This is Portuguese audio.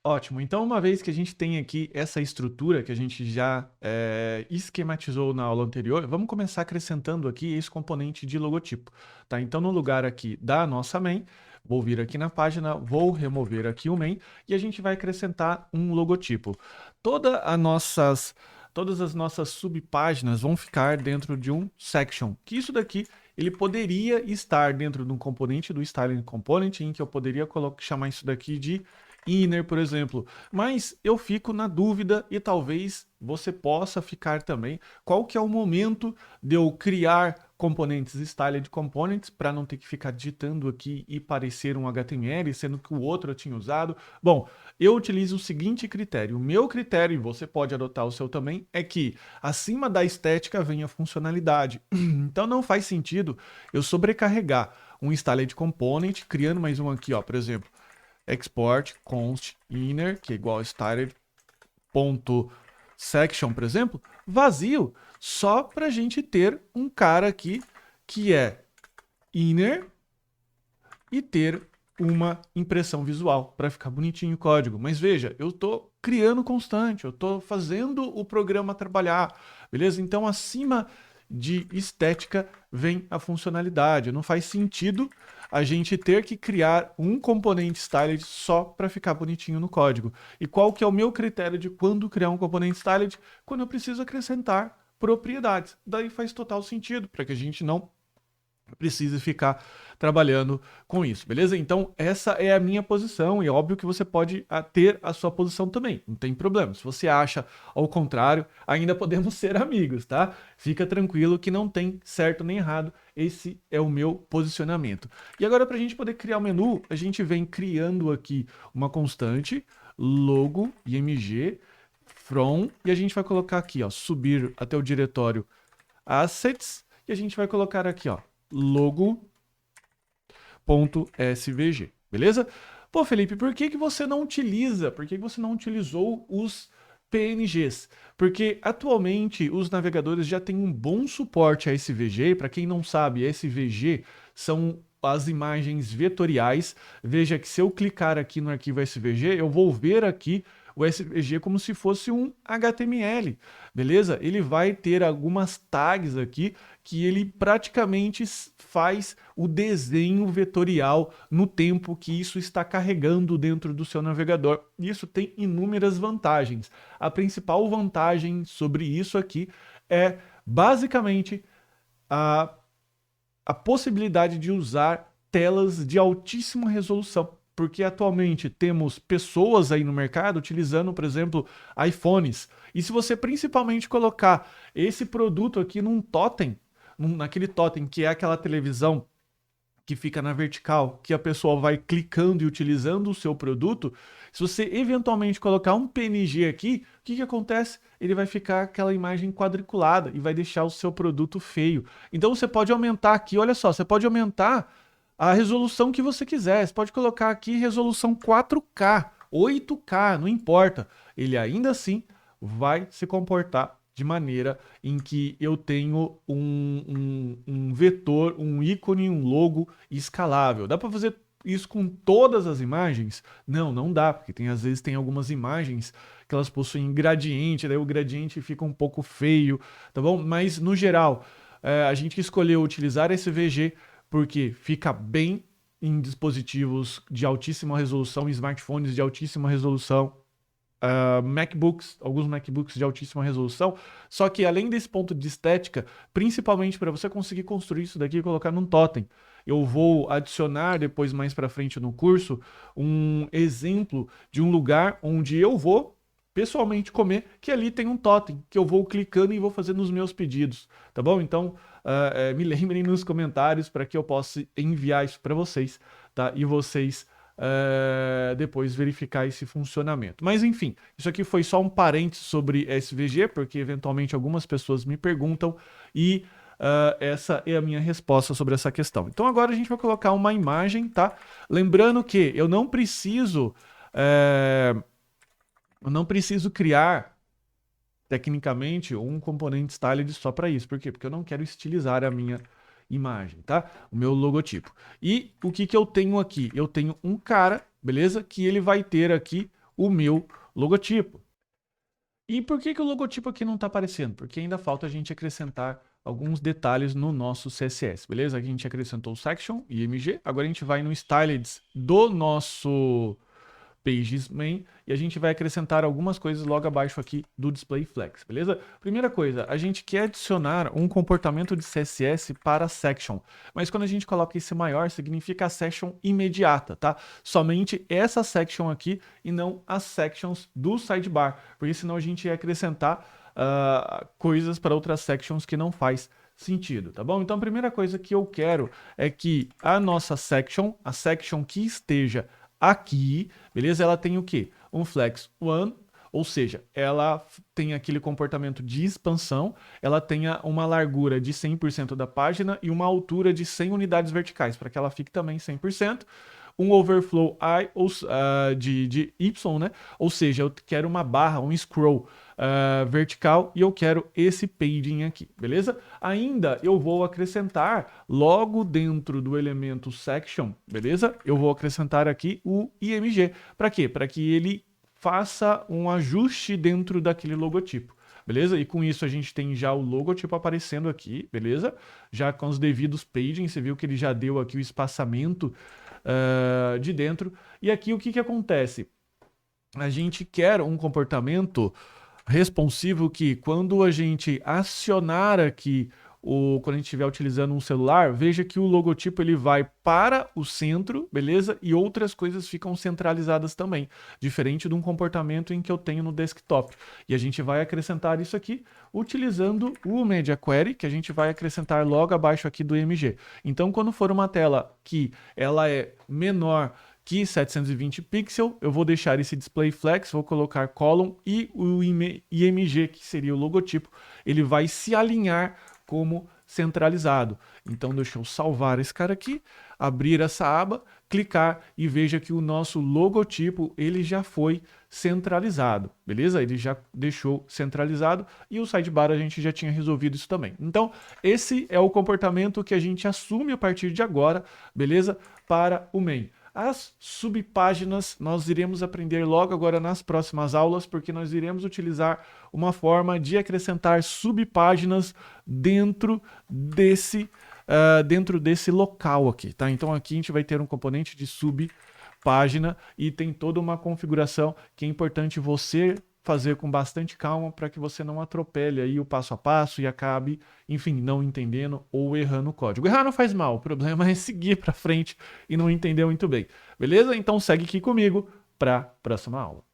Ótimo. Então, uma vez que a gente tem aqui essa estrutura que a gente já esquematizou na aula anterior, vamos começar acrescentando aqui esse componente de logotipo. Tá? Então, no lugar aqui da nossa main, vou vir aqui na página, vou remover aqui o main e a gente vai acrescentar um logotipo. Todas as nossas subpáginas vão ficar dentro de um section, que isso daqui ele poderia estar dentro de um componente do styling component, em que eu poderia chamar isso daqui de inner, por exemplo. Mas eu fico na dúvida e talvez você possa ficar também. Qual que é o momento de eu criar componentes styled components para não ter que ficar digitando aqui e parecer um HTML, sendo que o outro eu tinha usado? Bom, eu utilizo o seguinte critério. O meu critério, e você pode adotar o seu também, é que acima da estética vem a funcionalidade. Então não faz sentido eu sobrecarregar um styled component, criando mais um aqui, ó, por exemplo, export const inner, que é igual a styled.section, por exemplo, vazio, só para a gente ter um cara aqui que é inner e ter uma impressão visual para ficar bonitinho o código. Mas veja, eu estou criando constante, eu estou fazendo o programa trabalhar, beleza? Então, acima de estética vem a funcionalidade. Não faz sentido a gente ter que criar um componente styled só para ficar bonitinho no código. E qual que é o meu critério de quando criar um componente styled? Quando eu preciso acrescentar propriedades. Daí faz total sentido, para que a gente não precise ficar trabalhando com isso, beleza? Então, essa é a minha posição e é óbvio que você pode ter a sua posição também, não tem problema. Se você acha ao contrário, ainda podemos ser amigos, tá? Fica tranquilo que não tem certo nem errado, esse é o meu posicionamento. E agora, para a gente poder criar o menu, a gente vem criando aqui uma constante, logo, img, from, e a gente vai colocar aqui, ó, subir até o diretório assets, e a gente vai colocar aqui, ó, logo.svg, beleza? Pô, Felipe, por que você não utiliza? Por que você não utilizou os PNGs? Porque atualmente os navegadores já têm um bom suporte a SVG. Para quem não sabe, SVG são as imagens vetoriais. Veja que se eu clicar aqui no arquivo SVG, eu vou ver aqui o SVG como se fosse um HTML, beleza? Ele vai ter algumas tags aqui que ele praticamente faz o desenho vetorial no tempo que isso está carregando dentro do seu navegador. Isso tem inúmeras vantagens. A principal vantagem sobre isso aqui é basicamente a, a possibilidade de usar telas de altíssima resolução. Porque atualmente temos pessoas aí no mercado utilizando, por exemplo, iPhones. E se você principalmente colocar esse produto aqui num totem, naquele totem que é aquela televisão que fica na vertical, que a pessoa vai clicando e utilizando o seu produto, se você eventualmente colocar um PNG aqui, o que acontece? Ele vai ficar aquela imagem quadriculada e vai deixar o seu produto feio. Então você pode aumentar aqui, olha só, você pode aumentar a resolução que você quiser. Você pode colocar aqui resolução 4K, 8K, não importa. Ele ainda assim vai se comportar de maneira em que eu tenho um vetor, um ícone, um logo escalável. Dá para fazer isso com todas as imagens? Não, não dá, porque às vezes tem algumas imagens que elas possuem gradiente, daí o gradiente fica um pouco feio, tá bom? Mas no geral, a gente escolheu utilizar esse VG porque fica bem em dispositivos de altíssima resolução, smartphones de altíssima resolução, MacBooks, alguns MacBooks de altíssima resolução, só que além desse ponto de estética, principalmente para você conseguir construir isso daqui e colocar num totem, eu vou adicionar depois mais para frente no curso um exemplo de um lugar onde eu vou pessoalmente comer, que ali tem um totem, que eu vou clicando e vou fazendo os meus pedidos, tá bom? Então, me lembrem nos comentários para que eu possa enviar isso para vocês, tá? E vocês depois verificar esse funcionamento. Mas enfim, isso aqui foi só um parênteses sobre SVG, porque eventualmente algumas pessoas me perguntam e essa é a minha resposta sobre essa questão. Então agora a gente vai colocar uma imagem, tá? Lembrando que eu não preciso criar tecnicamente um componente styled só para isso. Por quê? Porque eu não quero estilizar a minha imagem, tá? O meu logotipo. E o que eu tenho aqui? Eu tenho um cara, beleza? Que ele vai ter aqui o meu logotipo. E por que o logotipo aqui não está aparecendo? Porque ainda falta a gente acrescentar alguns detalhes no nosso CSS, beleza? Aqui a gente acrescentou o section, IMG, agora a gente vai no styleds do nosso pages main e a gente vai acrescentar algumas coisas logo abaixo aqui do display flex, beleza? Primeira coisa, a gente quer adicionar um comportamento de CSS para section, mas quando a gente coloca esse maior, significa a section imediata, tá? Somente essa section aqui e não as sections do sidebar, porque senão a gente ia acrescentar coisas para outras sections que não faz sentido, tá bom? Então a primeira coisa que eu quero é que a nossa section, a section que esteja aqui, beleza? Ela tem o quê? Um flex one, ou seja, ela tem aquele comportamento de expansão, ela tenha uma largura de 100% da página e uma altura de 100 unidades verticais, para que ela fique também 100%. Um overflow I, de Y, né? Ou seja, eu quero uma barra, um scroll vertical e eu quero esse padding aqui, beleza? Ainda eu vou acrescentar logo dentro do elemento section, beleza? Eu vou acrescentar aqui o IMG. Para quê? Para que ele faça um ajuste dentro daquele logotipo. Beleza? E com isso a gente tem já o logotipo aparecendo aqui, beleza? Já com os devidos padding, você viu que ele já deu aqui o espaçamento de dentro. E aqui o que acontece? A gente quer um comportamento responsivo que quando a gente acionar aqui, quando a gente estiver utilizando um celular, veja que o logotipo ele vai para o centro, beleza? E outras coisas ficam centralizadas também, diferente de um comportamento em que eu tenho no desktop. E a gente vai acrescentar isso aqui utilizando o Media Query, que a gente vai acrescentar logo abaixo aqui do IMG. Então, quando for uma tela que ela é menor que 720 pixels, eu vou deixar esse display flex, vou colocar column e o IMG, que seria o logotipo, ele vai se alinhar como centralizado. Então deixa eu salvar esse cara aqui, abrir essa aba, clicar e veja que o nosso logotipo ele já foi centralizado, beleza? Ele já deixou centralizado e o sidebar a gente já tinha resolvido isso também. Então esse é o comportamento que a gente assume a partir de agora, beleza? Para o main. As subpáginas nós iremos aprender logo agora nas próximas aulas, porque nós iremos utilizar uma forma de acrescentar subpáginas dentro desse local aqui, tá? Então aqui a gente vai ter um componente de subpágina e tem toda uma configuração que é importante você fazer com bastante calma para que você não atropele aí o passo a passo e acabe, enfim, não entendendo ou errando o código. Errar não faz mal, o problema é seguir para frente e não entender muito bem. Beleza? Então segue aqui comigo para a próxima aula.